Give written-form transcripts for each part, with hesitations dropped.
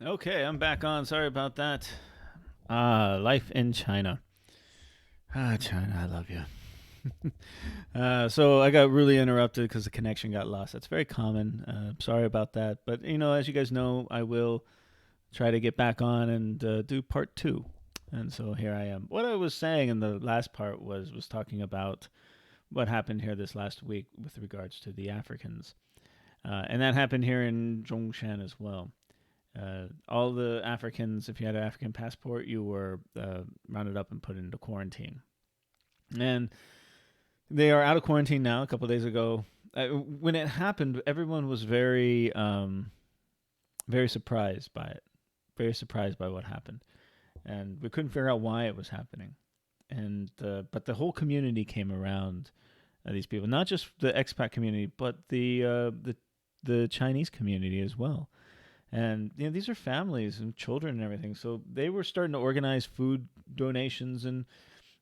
Okay, I'm back on. Sorry about that. Life in China. China, I love you. So I got really interrupted because the connection got lost. That's very common. Sorry about that. But, as you guys know, I will try to get back on and do part two. And so here I am. What I was saying in the last part was talking about what happened here this last week with regards to the Africans. And that happened here in Zhongshan as well. All the Africans, if you had an African passport, you were rounded up and put into quarantine. And they are out of quarantine now. A couple of days ago, when it happened, everyone was very surprised by it. Very surprised by what happened, and we couldn't figure out why it was happening. And but the whole community came around these people, not just the expat community, but the Chinese community as well. And these are families and children and everything, so they were starting to organize food donations and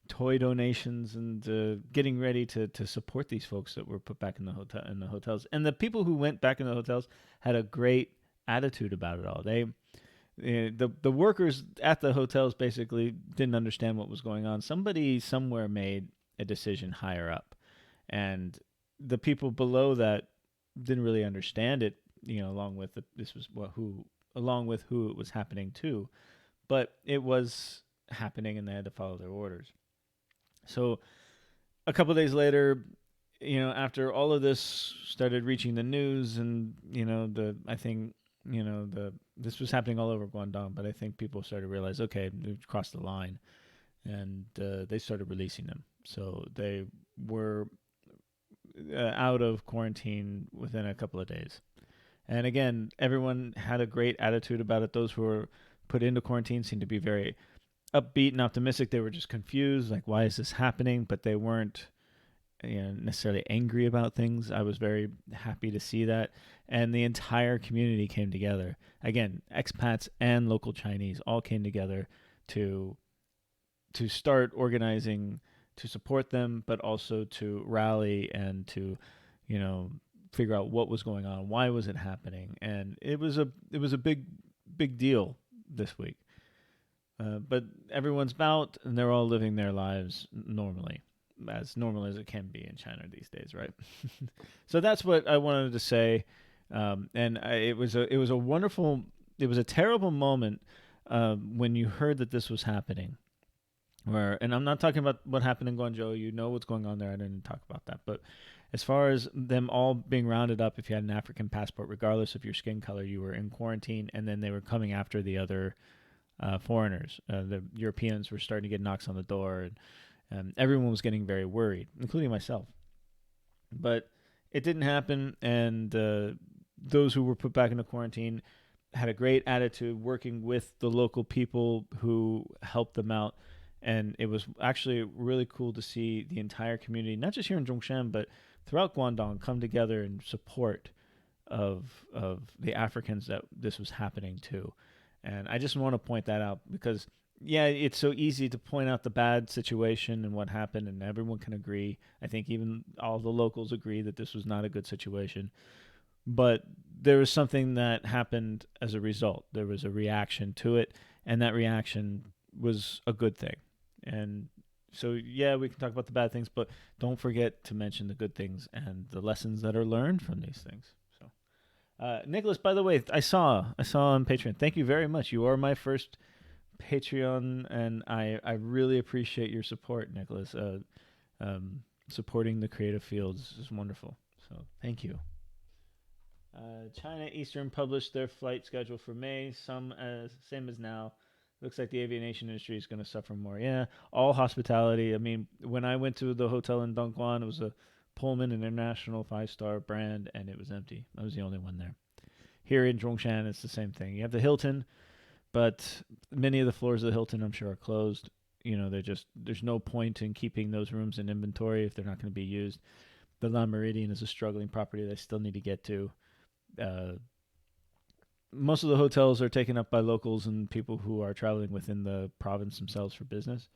toy donations and getting ready to support these folks that were put back in the hotels. And the people who went back in the hotels had a great attitude about it all. The workers at the hotels basically didn't understand what was going on. Somebody somewhere made a decision higher up, and the people below that didn't really understand it. Along with this was along with who it was happening to, but it was happening, and they had to follow their orders. So a couple of days later, after all of this started reaching the news, and the I think the this was happening all over Guangdong, but I think people started to realize, okay, we've crossed the line, and they started releasing them. So they were out of quarantine within a couple of days. And again, everyone had a great attitude about it. Those who were put into quarantine seemed to be very upbeat and optimistic. They were just confused, like, why is this happening? But they weren't necessarily angry about things. I was very happy to see that. And the entire community came together. Again, expats and local Chinese all came together to start organizing to support them, but also to rally and to, you know, figure out what was going on, why was it happening, and it was a big deal this week. But everyone's out, and they're all living their lives normally, as normal as it can be in China these days, right? So that's what I wanted to say. It was a wonderful, it was a terrible moment when you heard that this was happening. And I'm not talking about what happened in Guangzhou. You know what's going on there. I didn't talk about that. But as far as them all being rounded up, if you had an African passport, regardless of your skin color, you were in quarantine, and then they were coming after the other foreigners. The Europeans were starting to get knocks on the door, and everyone was getting very worried, including myself. But it didn't happen, and those who were put back into quarantine had a great attitude working with the local people who helped them out. And it was actually really cool to see the entire community, not just here in Zhongshan, but throughout Guangdong, come together in support of the Africans that this was happening to. And I just want to point that out because, yeah, it's so easy to point out the bad situation and what happened, and everyone can agree. I think even all the locals agree that this was not a good situation. But there was something that happened as a result. There was a reaction to it, and that reaction was a good thing. And so, yeah, we can talk about the bad things, but don't forget to mention the good things and the lessons that are learned from these things. So, Nicholas, by the way, I saw on Patreon. Thank you very much. You are my first Patreon, and I really appreciate your support, Nicholas. Supporting the creative fields is wonderful. So, thank you. China Eastern published their flight schedule for May, some as same as now. Looks like the aviation industry is going to suffer more. Yeah, all hospitality. I mean, when I went to the hotel in Dongguan, it was a Pullman International 5-star brand, and it was empty. I was the only one there. Here in Zhongshan, it's the same thing. You have the Hilton, but many of the floors of the Hilton, I'm sure, are closed. There's no point in keeping those rooms in inventory if they're not going to be used. The La Meridian is a struggling property that I still need to get to. Uh, Most of the hotels are taken up by locals and people who are traveling within the province themselves for business,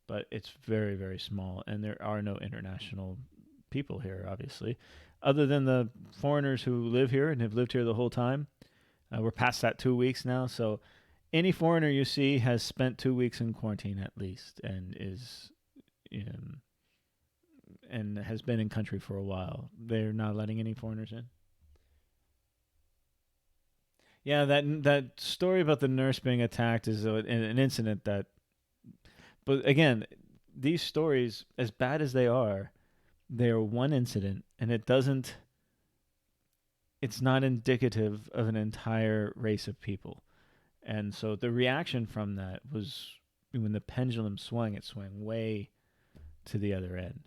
but it's very, very small, and there are no international people here, obviously, other than the foreigners who live here and have lived here the whole time. We're past that 2 weeks now, so any foreigner you see has spent 2 weeks in quarantine at least, um, and has been in country for a while. They're not letting any foreigners in. Yeah, that story about the nurse being attacked is an incident that. But again, these stories, as bad as they are one incident, and it doesn't. It's not indicative of an entire race of people. And so the reaction from that was when the pendulum swung, it swung way to the other end.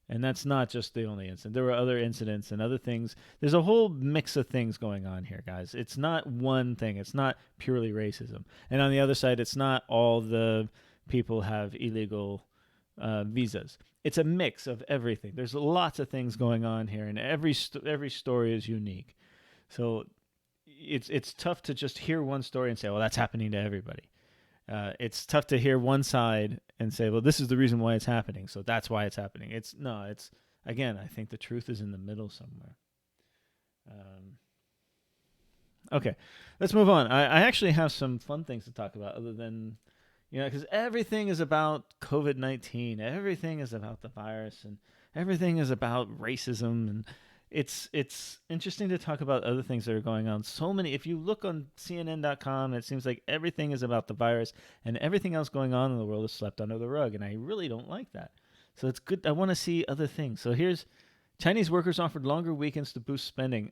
And that's not just the only incident. There were other incidents and other things. There's a whole mix of things going on here, guys. It's not one thing. It's not purely racism. And on the other side, it's not all the people have illegal visas. It's a mix of everything. There's lots of things going on here, and every story is unique. So it's tough to just hear one story and say, well, that's happening to everybody. It's tough to hear one side and say, well, this is the reason why it's happening, so that's why it's happening. It's again, I think the truth is in the middle somewhere. Okay, let's move on. I actually have some fun things to talk about other than, because everything is about COVID-19. Everything is about the virus, and everything is about racism, and it's interesting to talk about other things that are going on. So many. If you look on CNN.com, it seems like everything is about the virus, and everything else going on in the world is swept under the rug. And I really don't like that. So it's good. I want to see other things. So here's Chinese workers offered longer weekends to boost spending.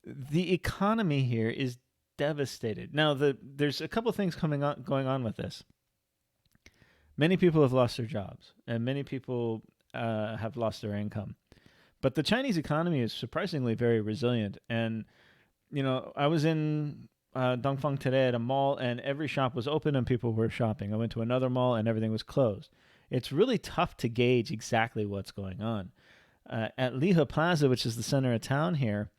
The economy here is devastated. Now, there's a couple things going on with this. Many people have lost their jobs, and many people have lost their income. But the Chinese economy is surprisingly very resilient. And, I was in Dongfang today at a mall, and every shop was open and people were shopping. I went to another mall and everything was closed. It's really tough to gauge exactly what's going on. At Lihe Plaza, which is the center of town here,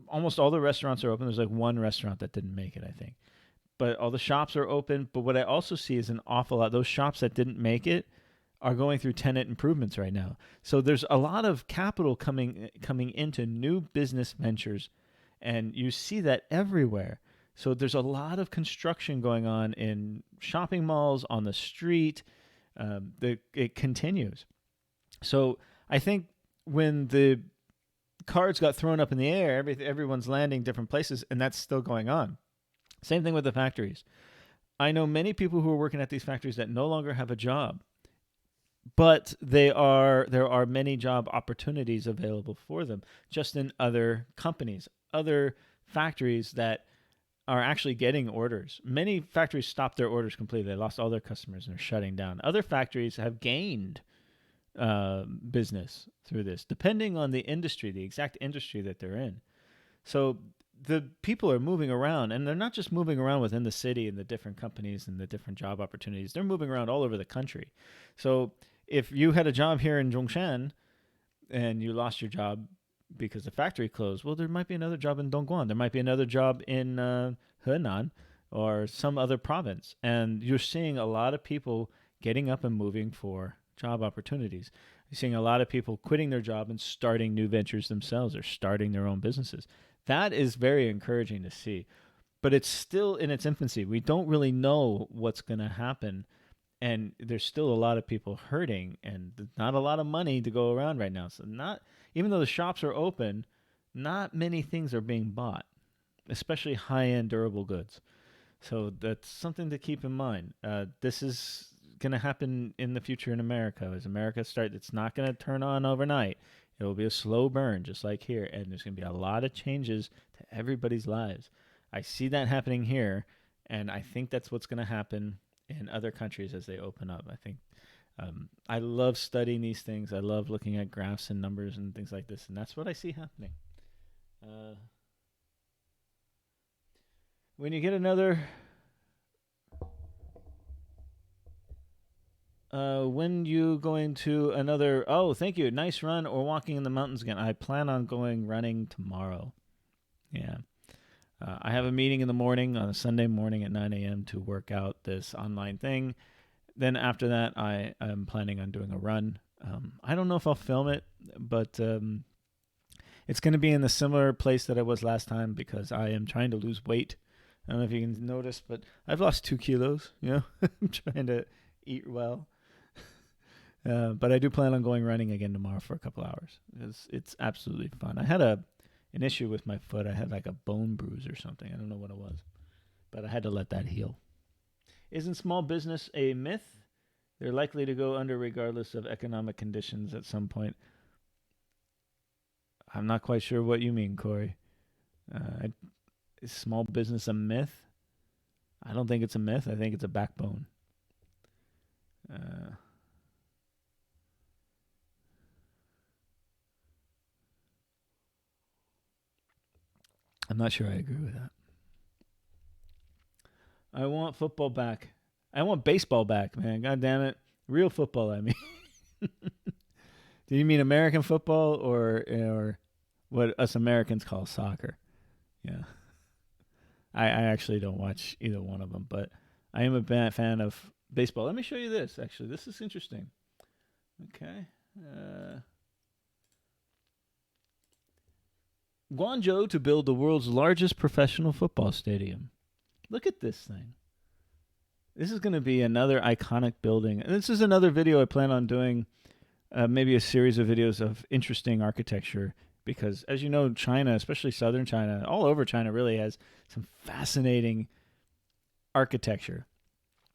almost all the restaurants are open. There's like one restaurant that didn't make it, I think. But all the shops are open. But what I also see is an awful lot. Those shops that didn't make it are going through tenant improvements right now. So there's a lot of capital coming into new business ventures, and you see that everywhere. So there's a lot of construction going on in shopping malls, on the street. It continues. So I think when the cards got thrown up in the air, everyone's landing different places, and that's still going on. Same thing with the factories. I know many people who are working at these factories that no longer have a job, but there are many job opportunities available for them just in other companies, other factories that are actually getting orders. Many factories stopped their orders completely. They lost all their customers and are shutting down. Other factories have gained business through this, depending on the industry, the exact industry that they're in. So the people are moving around, and they're not just moving around within the city and the different companies and the different job opportunities. They're moving around all over the country. So if you had a job here in Zhongshan and you lost your job because the factory closed, well, there might be another job in Dongguan. There might be another job in Henan or some other province. And you're seeing a lot of people getting up and moving for job opportunities. You're seeing a lot of people quitting their job and starting new ventures themselves or starting their own businesses. That is very encouraging to see. But it's still in its infancy. We don't really know what's going to happen. And there's still a lot of people hurting and not a lot of money to go around right now. So even though the shops are open, not many things are being bought, especially high-end durable goods. So that's something to keep in mind. This is going to happen in the future in America. As America starts, it's not going to turn on overnight. It will be a slow burn, just like here. And there's going to be a lot of changes to everybody's lives. I see that happening here, and I think that's what's going to happen in other countries as they open up. I think I love studying these things. I love looking at graphs and numbers and things like this, and that's what I see happening. When you get another... when you going to another... Oh, thank you. Nice run or walking in the mountains again. I plan on going running tomorrow. Yeah. I have a meeting in the morning on a Sunday morning at 9 a.m. to work out this online thing. Then after that, I am planning on doing a run. I don't know if I'll film it, but It's going to be in the similar place that I was last time because I am trying to lose weight. I don't know if you can notice, but I've lost 2 kilos. I'm trying to eat well. But I do plan on going running again tomorrow for a couple hours. It's absolutely fun. I had an issue with my foot. I had like a bone bruise or something. I don't know what it was, but I had to let that heal. Isn't small business a myth? They're likely to go under regardless of economic conditions at some point. I'm not quite sure what you mean, Corey. Is small business a myth? I don't think it's a myth. I think it's a backbone. I'm not sure I agree with that. I want football back. I want baseball back, man. God damn it. Real football, I mean. Do you mean American football or what us Americans call soccer? Yeah. I actually don't watch either one of them, but I am a fan of baseball. Let me show you this, actually. This is interesting. Okay. Guangzhou to build the world's largest professional football stadium. Look at this thing. This is going to be another iconic building. And this is another video I plan on doing, maybe a series of videos of interesting architecture. Because, as you know, China, especially southern China, all over China really has some fascinating architecture.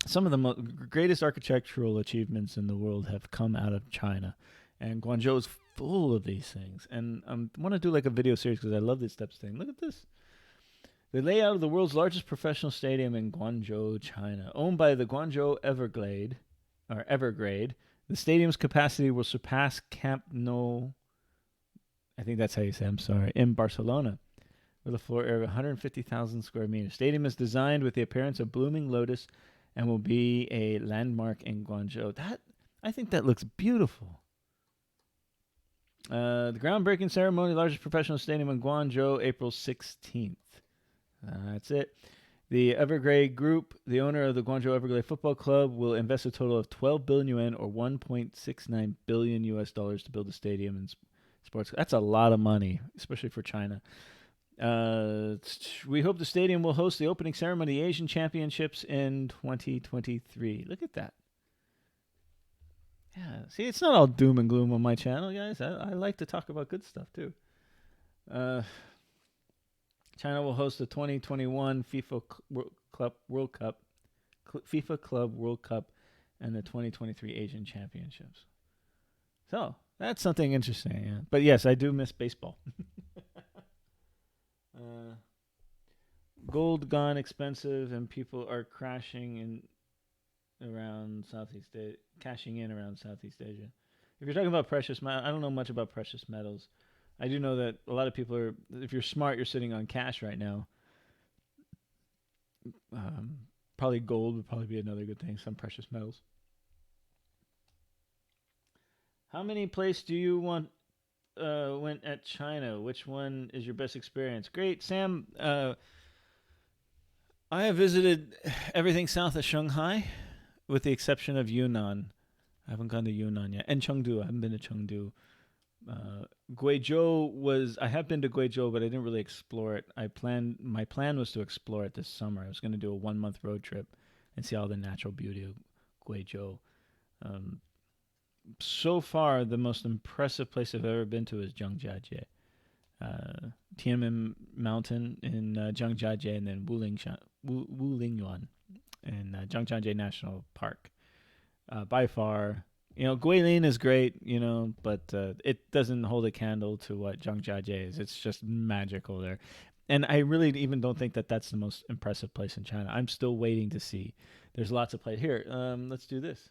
Some of the greatest architectural achievements in the world have come out of China. And Guangzhou is full of these things. And I want to do like a video series because I love this steps thing. Look at this. The layout of the world's largest professional stadium in Guangzhou, China. Owned by the Guangzhou Evergrade, the stadium's capacity will surpass Camp Nou. I think that's how you say it, I'm sorry, in Barcelona, with a floor area of 150,000 square meters. Stadium is designed with the appearance of blooming lotus and will be a landmark in Guangzhou. I think that looks beautiful. The groundbreaking ceremony, largest professional stadium in Guangzhou, April 16th. That's it. The Evergrade Group, the owner of the Guangzhou Evergrade Football Club, will invest a total of 12 billion yuan or 1.69 billion US dollars to build a stadium and sports. That's a lot of money, especially for China. We hope the stadium will host the opening ceremony of the Asian Championships in 2023. Look at that. Yeah, see, it's not all doom and gloom on my channel, guys. I like to talk about good stuff, too. China will host the 2021 FIFA Club World Cup, FIFA Club World Cup, and the 2023 Asian Championships. So, that's something interesting, yeah. But yes, I do miss baseball. Gold gone expensive, and people are cashing in around Southeast Asia. If you're talking about precious metals, I don't know much about precious metals. I do know that a lot of people are, if you're smart, you're sitting on cash right now. Probably gold would probably be another good thing, some precious metals. How many places do you went at China? Which one is your best experience? Great, Sam. I have visited everything south of Shanghai, with the exception of Yunnan. I haven't gone to Yunnan yet, and Chengdu. I haven't been to Chengdu. Guizhou I have been to Guizhou, but I didn't really explore it. My plan was to explore it this summer. I was going to do a 1-month road trip and see all the natural beauty of Guizhou. So far, the most impressive place I've ever been to is Zhangjiajie. Tiananmen Mountain in Zhangjiajie, and then Wulingyuan in Zhangjiajie National Park. By far, Guilin is great, but it doesn't hold a candle to what Zhangjiajie is. It's just magical there. And I really even don't think that that's the most impressive place in China. I'm still waiting to see. There's lots of places. Here, let's do this.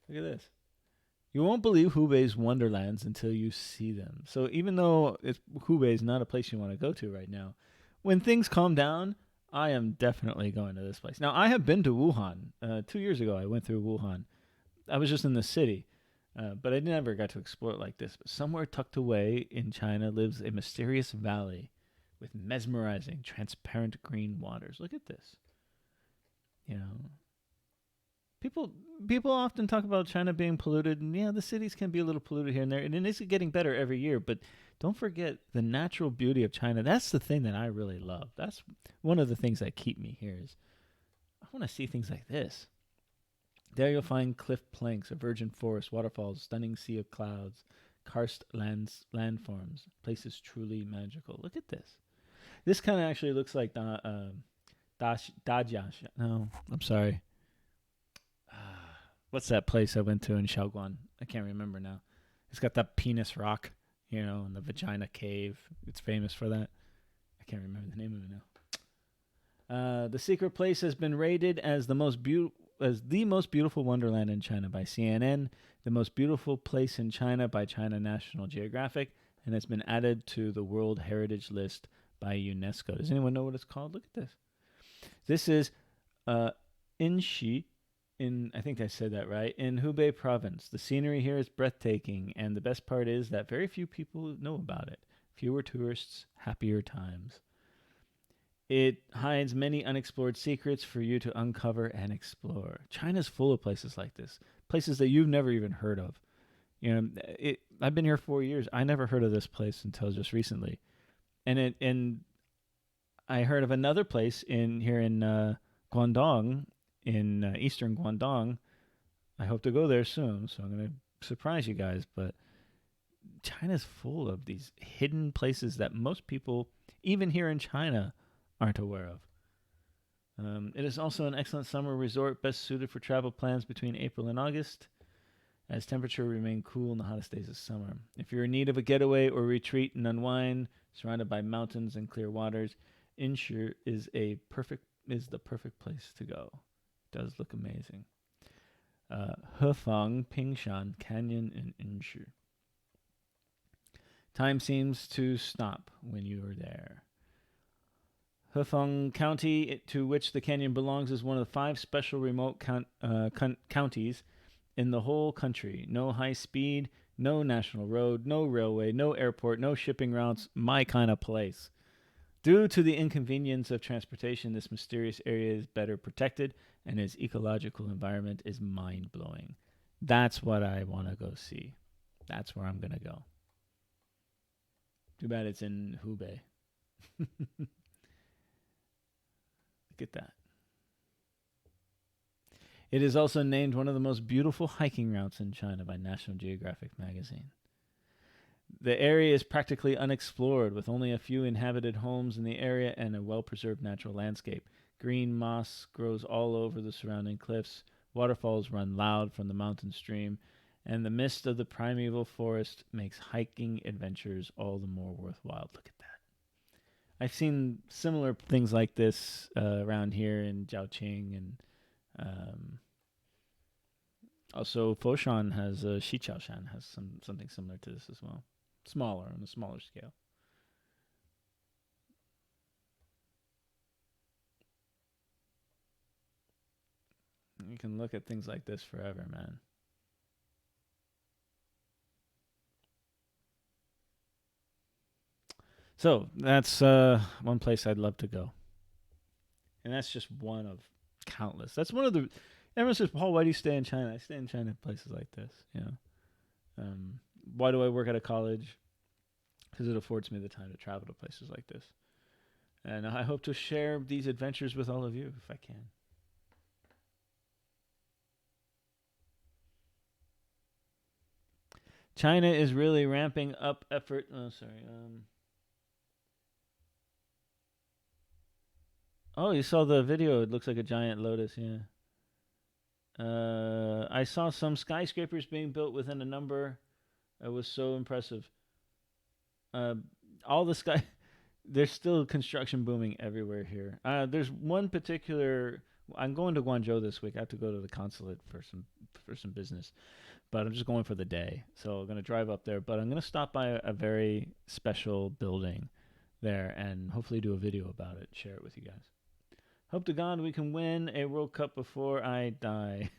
Look at this. You won't believe Hubei's wonderlands until you see them. So even though Hubei is not a place you want to go to right now, when things calm down, I am definitely going to this place. Now, I have been to Wuhan. 2 years ago, I went through Wuhan. I was just in the city, but I never got to explore it like this. But somewhere tucked away in China lives a mysterious valley with mesmerizing, transparent green waters. Look at this. People people often talk about China being polluted, and yeah, the cities can be a little polluted here and there, and it is getting better every year. But don't forget the natural beauty of China. That's the thing that I really love. That's one of the things that keep me here. Is I want to see things like this. There you'll find cliff planks, a virgin forest, waterfalls, stunning sea of clouds, karst landforms, places truly magical. Look at this. This kind of actually looks like Dajianshan. No, I'm sorry. What's that place I went to in Xiaolan? I can't remember now. It's got that penis rock, and the vagina cave. It's famous for that. I can't remember the name of it now. The secret place has been rated as the most beautiful wonderland in China by CNN, the most beautiful place in China by China National Geographic, and it's been added to the World Heritage List by UNESCO. Does anyone know what it's called? Look at this. This is Inshi, I think I said that right, in Hubei province. The scenery here is breathtaking, and the best part is that very few people know about it. Fewer tourists, happier times. It hides many unexplored secrets for you to uncover and explore. China's full of places like this, places that you've never even heard of. I've been here 4 years. I never heard of this place until just recently, and I heard of another place here in Guangdong, in eastern Guangdong. I hope to go there soon, so I'm going to surprise you guys. But China's full of these hidden places that most people, even here in China, aren't aware of. It is also an excellent summer resort, best suited for travel plans between April and August, as temperature remain cool in the hottest days of summer. If you're in need of a getaway or retreat and unwind, surrounded by mountains and clear waters, Inshu is the perfect place to go. It does look amazing. Hefang, Pingshan, Canyon, and Inshu. Time seems to stop when you are there. Hefeng County, to which the canyon belongs, is one of the 5 special remote counties in the whole country. No high speed, no national road, no railway, no airport, no shipping routes. My kind of place. Due to the inconvenience of transportation, this mysterious area is better protected, and its ecological environment is mind-blowing. That's what I want to go see. That's where I'm going to go. Too bad it's in Hubei. Look at that. It is also named one of the most beautiful hiking routes in China by National Geographic magazine. The area is practically unexplored, with only a few inhabited homes in the area and a well-preserved natural landscape. Green moss grows all over the surrounding cliffs, waterfalls run loud from the mountain stream, and the mist of the primeval forest makes hiking adventures all the more worthwhile. Look at that. I've seen similar things like this around here in Zhaoqing, and also Foshan has Xiaolan has something similar to this as well, on a smaller scale. You can look at things like this forever, man. So that's one place I'd love to go, and that's just one of countless. That's one of the. Everyone says, "Paul, why do you stay in China?" I stay in China in places like this. Why do I work at a college? Because it affords me the time to travel to places like this, and I hope to share these adventures with all of you if I can. China is really ramping up effort. Oh, sorry. Oh, you saw the video. It looks like a giant lotus. Yeah. I saw some skyscrapers being built within a number. It was so impressive. Uh, all the sky. There's still construction booming everywhere here. There's one particular. I'm going to Guangzhou this week. I have to go to the consulate for some business, but I'm just going for the day. So I'm gonna drive up there. But I'm gonna stop by a very special building there and hopefully do a video about it, share it with you guys. Hope to God we can win a World Cup before I die.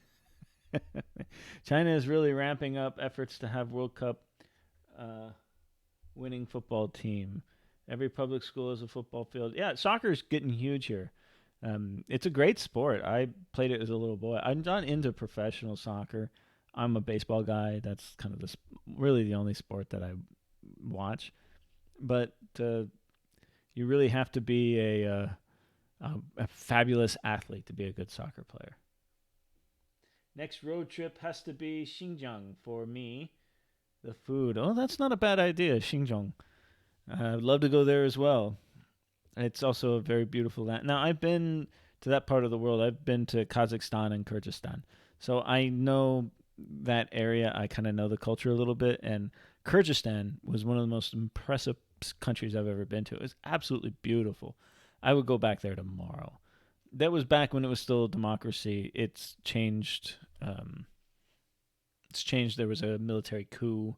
China is really ramping up efforts to have World Cup winning football team. Every public school has a football field. Yeah, soccer's getting huge here. It's a great sport. I played it as a little boy. I'm not into professional soccer. I'm a baseball guy. That's kind of really the only sport that I watch. But you really have to be a fabulous athlete to be a good soccer player. Next road trip has to be Xinjiang for me. The food. Oh, that's not a bad idea, Xinjiang. I'd love to go there as well. It's also a very beautiful land. Now, I've been to that part of the world. I've been to Kazakhstan and Kyrgyzstan. So I know that area. I kind of know the culture a little bit. And Kyrgyzstan was one of the most impressive countries I've ever been to. It was absolutely beautiful. I would go back there tomorrow. That was back when it was still a democracy. It's changed. It's changed. There was a military coup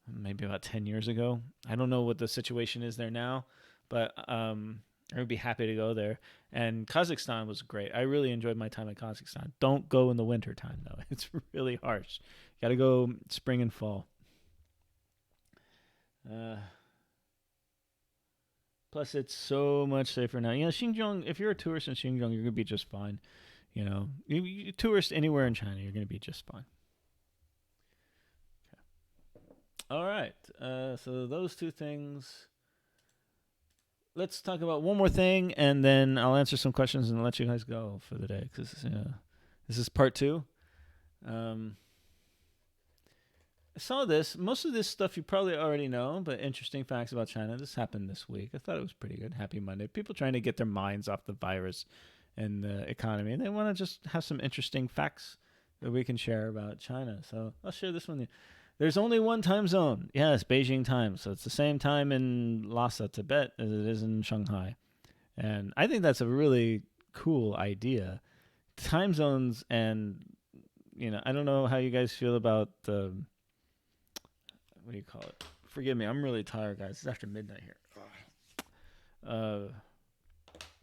maybe about 10 years ago. I don't know what the situation is there now, but I would be happy to go there. And Kazakhstan was great. I really enjoyed my time in Kazakhstan. Don't go in the winter time, though. It's really harsh. Got to go spring and fall. Uh, Plus, it's so much safer now. Xinjiang, if you're a tourist in Xinjiang, you're going to be just fine. You tourist anywhere in China, you're going to be just fine. All right. So those two things. Let's talk about one more thing, and then I'll answer some questions and let you guys go for the day, because this is part two. I saw this. Most of this stuff you probably already know, but interesting facts about China. This happened this week. I thought it was pretty good. Happy Monday. People trying to get their minds off the virus and the economy, and they want to just have some interesting facts that we can share about China. So I'll share this one with you. There's only one time zone. Yes, Beijing time. So it's the same time in Lhasa, Tibet, as it is in Shanghai. And I think that's a really cool idea. Time zones, and I don't know how you guys feel about the what do you call it? Forgive me, I'm really tired, guys. It's after midnight here.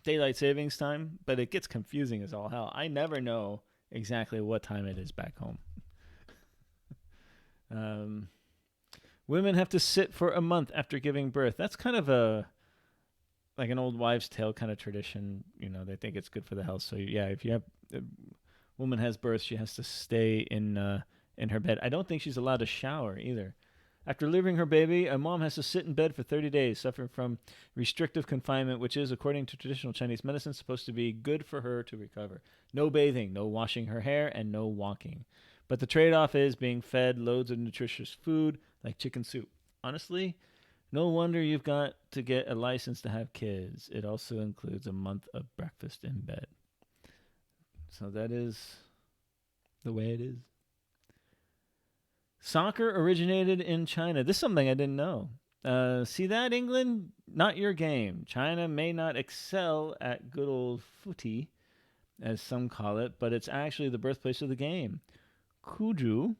Daylight savings time, but it gets confusing as all hell. I never know exactly what time it is back home. Women have to sit for a month after giving birth. That's kind of like an old wives' tale kind of tradition. They think it's good for the health. So yeah, if a woman has birth, she has to stay in her bed. I don't think she's allowed to shower either. After delivering her baby, a mom has to sit in bed for 30 days, suffering from restrictive confinement, which is, according to traditional Chinese medicine, supposed to be good for her to recover. No bathing, no washing her hair, and no walking. But the trade-off is being fed loads of nutritious food like chicken soup. Honestly, no wonder you've got to get a license to have kids. It also includes a month of breakfast in bed. So that is the way it is. Soccer originated in China. This is something I didn't know. See that, England? Not your game. China may not excel at good old footy, as some call it, but it's actually the birthplace of the game. Kuju,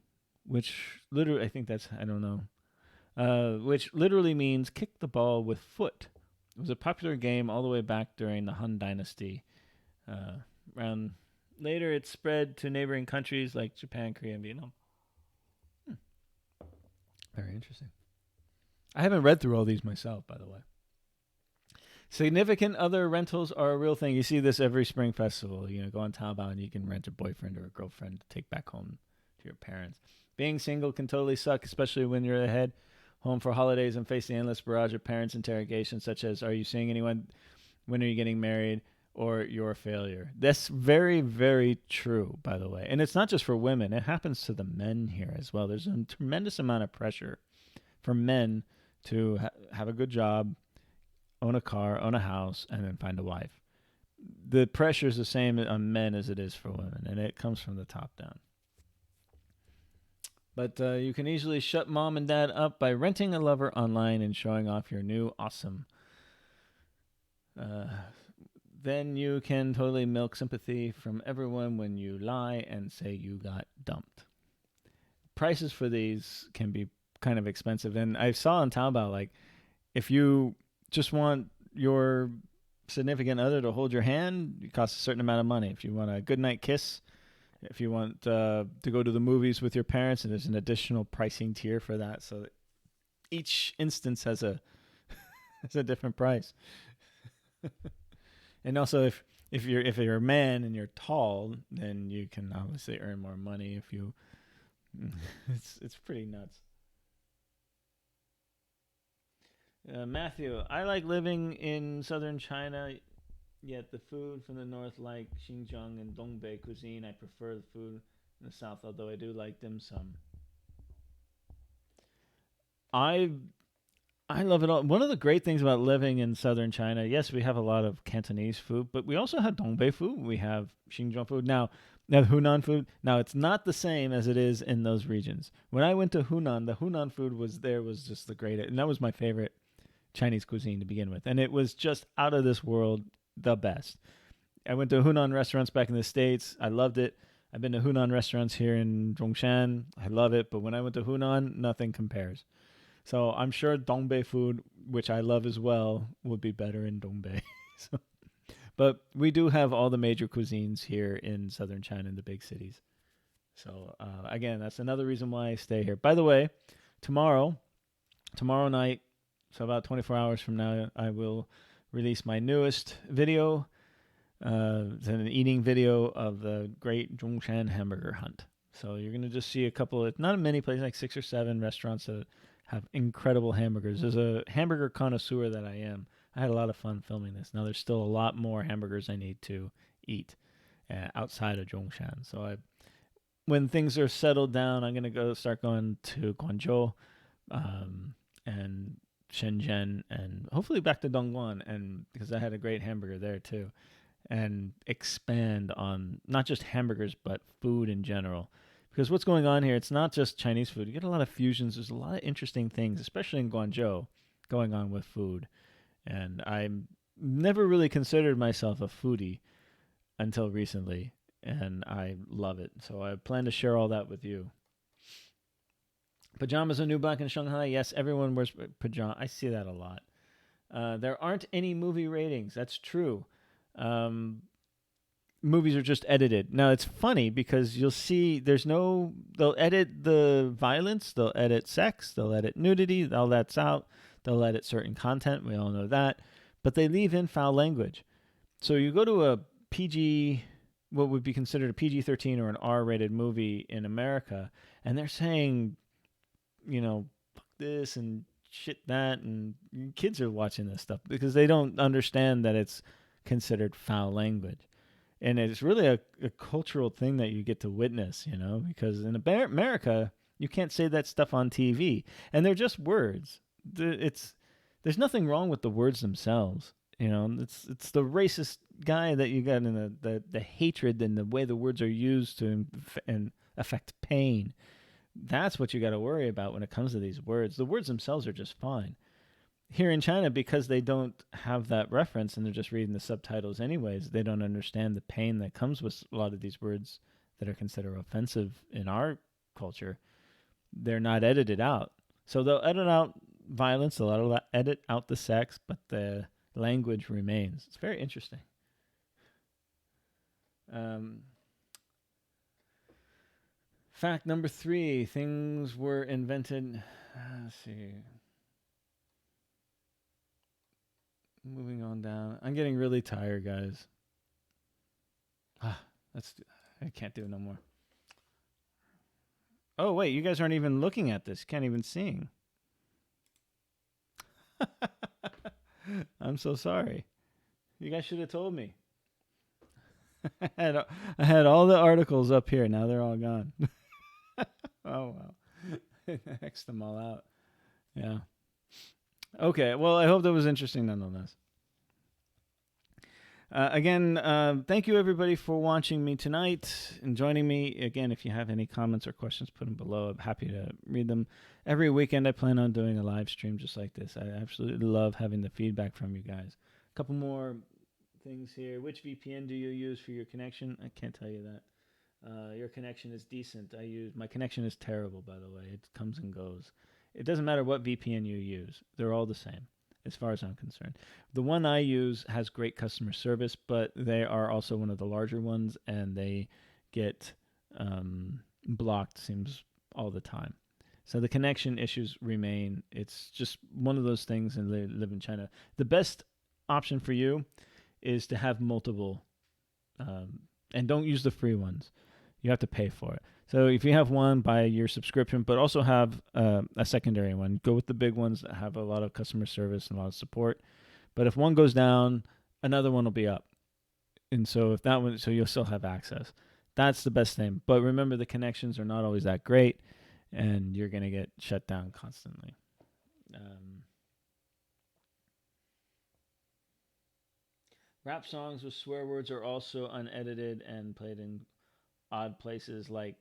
which literally, I think that's, I don't know, which literally means kick the ball with foot. It was a popular game all the way back during the Han Dynasty. Around later, it spread to neighboring countries like Japan, Korea, and Vietnam. Very interesting. I haven't read through all these myself, by the way. Significant other rentals are a real thing. You see this every spring festival. Go on Taobao and you can rent a boyfriend or a girlfriend to take back home to your parents. Being single can totally suck, especially when you're ahead home for holidays and face the endless barrage of parents' interrogations, such as, are you seeing anyone? When are you getting married? Or your failure. That's very, very true, by the way. And it's not just for women. It happens to the men here as well. There's a tremendous amount of pressure for men to have a good job, own a car, own a house, and then find a wife. The pressure is the same on men as it is for women, and it comes from the top down. But you can easily shut mom and dad up by renting a lover online and showing off your new awesome. Then you can totally milk sympathy from everyone when you lie and say you got dumped. Prices for these can be kind of expensive. And I saw on Taobao, like, if you just want your significant other to hold your hand, it costs a certain amount of money. If you want a goodnight kiss, if you want to go to the movies with your parents, and there's an additional pricing tier for that. So that each instance has a different price. And also, if you're a man and you're tall, then you can obviously earn more money if you. It's pretty nuts. Matthew, I like living in southern China, yet the food from the north, like Xinjiang and Dongbei cuisine, I prefer the food in the south, although I do like dim sum. I I love it all. One of the great things about living in southern China, yes, we have a lot of Cantonese food, but we also have Dongbei food. We have Xinjiang food. Now Hunan food. Now, it's not the same as it is in those regions. When I went to Hunan, the Hunan food was just the greatest, and that was my favorite Chinese cuisine to begin with, and it was just out of this world, the best. I went to Hunan restaurants back in the States. I loved it. I've been to Hunan restaurants here in Zhongshan. I love it, but when I went to Hunan, nothing compares. So I'm sure Dongbei food, which I love as well, would be better in Dongbei. So, but we do have all the major cuisines here in southern China in the big cities. So again, that's another reason why I stay here. By the way, tomorrow, tomorrow night, so about 24 hours from now, I will release my newest video. It's an eating video of the great Zhongshan hamburger hunt. So you're gonna just see a couple of, not many places, like 6 or 7 restaurants that have incredible hamburgers. As a hamburger connoisseur that I am, I had a lot of fun filming this. Now there's still a lot more hamburgers I need to eat outside of Zhongshan. So when things are settled down, I'm gonna start going to Guangzhou and Shenzhen and hopefully back to Dongguan, and because I had a great hamburger there too, and expand on not just hamburgers but food in general. Because what's going on here, it's not just Chinese food. You get a lot of fusions. There's a lot of interesting things, especially in Guangzhou, going on with food. And I never really considered myself a foodie until recently, and I love it. So I plan to share all that with you. Pajamas are new back in Shanghai. Yes, everyone wears pajamas. I see that a lot. There aren't any movie ratings. That's true. Um, Movies are just edited. Now it's funny because you'll see they'll edit the violence, they'll edit sex, they'll edit nudity, all that's out. They'll edit certain content, we all know that, but they leave in foul language. So you go to a PG, what would be considered a PG-13 or an R-rated movie in America, and they're saying, fuck this and shit that, and kids are watching this stuff because they don't understand that it's considered foul language. And it's really a cultural thing that you get to witness, because in America, you can't say that stuff on TV. And they're just words. There's nothing wrong with the words themselves. It's the racist guy that you got in the hatred and the way the words are used to and affect pain. That's what you got to worry about when it comes to these words. The words themselves are just fine. Here in China, because they don't have that reference and they're just reading the subtitles anyways, they don't understand the pain that comes with a lot of these words that are considered offensive in our culture. They're not edited out. So they'll edit out violence, they'll edit out the sex, but the language remains. It's very interesting. Fact number 3, things were invented. Let's see. Moving on down. I'm getting really tired, guys. I can't do it no more. Oh, wait, you guys aren't even looking at this. Can't even see. I'm so sorry. You guys should have told me. I had all the articles up here. Now they're all gone. Oh, wow. Xed them all out. Yeah. Okay, well, I hope that was interesting nonetheless. Again, thank you everybody for watching me tonight and joining me. Again, if you have any comments or questions, put them below. I'm happy to read them. Every weekend I plan on doing a live stream just like this. I absolutely love having the feedback from you guys. A couple more things here. Which VPN do you use for your connection? I can't tell you that. Your connection is decent. My connection is terrible, by the way. It comes and goes. It doesn't matter what VPN you use. They're all the same, as far as I'm concerned. The one I use has great customer service, but they are also one of the larger ones, and they get blocked, seems, all the time. So the connection issues remain. It's just one of those things, and they live in China. The best option for you is to have multiple And don't use the free ones. You have to pay for it. So if you have one, buy your subscription, but also have a secondary one. Go with the big ones that have a lot of customer service and a lot of support. But if one goes down, another one will be up. And so if that one, so you'll still have access. That's the best thing. But remember, the connections are not always that great, and you're going to get shut down constantly. Rap songs with swear words are also unedited and played in odd places like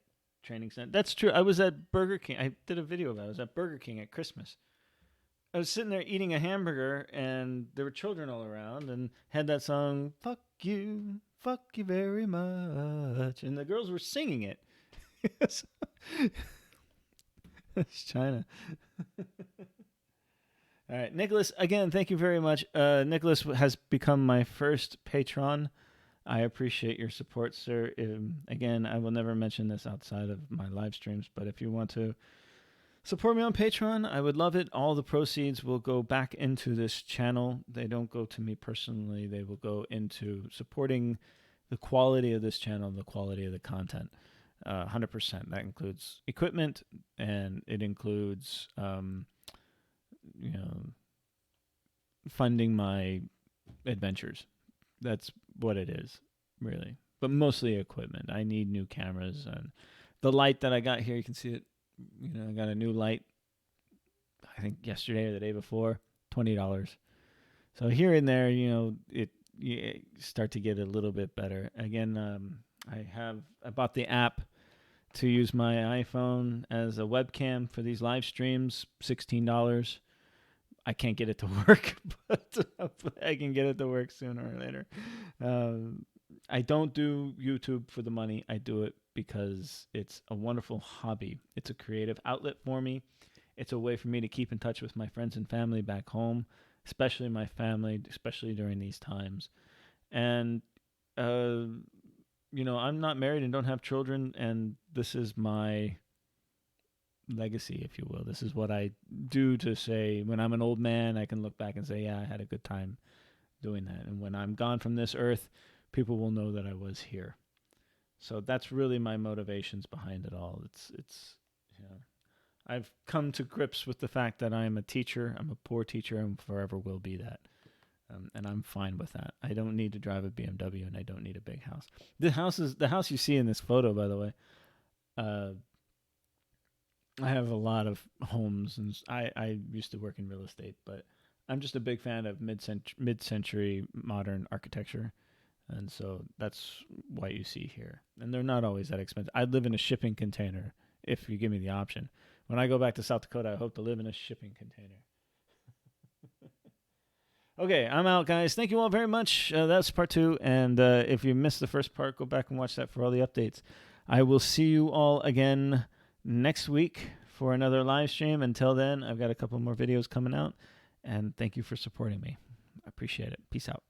training center. That's true. I was at Burger King. I did a video about it. I was at Burger King at Christmas. I was sitting there eating a hamburger, and there were children all around, and had that song fuck you very much," and the girls were singing it. It's China. All right, Nicholas, again, thank you very much. Nicholas has become my first patron. I appreciate your support, sir. Again, I will never mention this outside of my live streams, but if you want to support me on Patreon, I would love it. All the proceeds will go back into this channel. They don't go to me personally. They will go into supporting the quality of this channel, the quality of the content. 100%. That includes equipment, and it includes, funding my adventures. That's what it is, really. But mostly equipment. I need new cameras, and the light that I got here, you can see it. I got a new light, I think yesterday or the day before, $20. So here and there, you start to get a little bit better. Again, I bought the app to use my iPhone as a webcam for these live streams, $16. I can't get it to work, but I can get it to work sooner or later. I don't do YouTube for the money. I do it because it's a wonderful hobby. It's a creative outlet for me. It's a way for me to keep in touch with my friends and family back home, especially my family, especially during these times. And, I'm not married and don't have children, and this is my legacy, if you will. This is what I do to say, when I'm an old man, I can look back and say, yeah, I had a good time doing that. And when I'm gone from this earth, people will know that I was here. So that's really my motivations behind it all. It's I've come to grips with the fact that I'm a teacher. I'm a poor teacher and forever will be that. And I'm fine with that. I don't need to drive a BMW, and I don't need a big house. The house you see in this photo, by the way. I have a lot of homes, and I used to work in real estate, but I'm just a big fan of mid-century modern architecture, and so that's what you see here. And they're not always that expensive. I'd live in a shipping container if you give me the option. When I go back to South Dakota, I hope to live in a shipping container. Okay, I'm out, guys. Thank you all very much. That's part 2, and if you missed the first part, go back and watch that for all the updates. I will see you all again next week for another live stream. Until then, I've got a couple more videos coming out, and thank you for supporting me. I appreciate it. Peace out.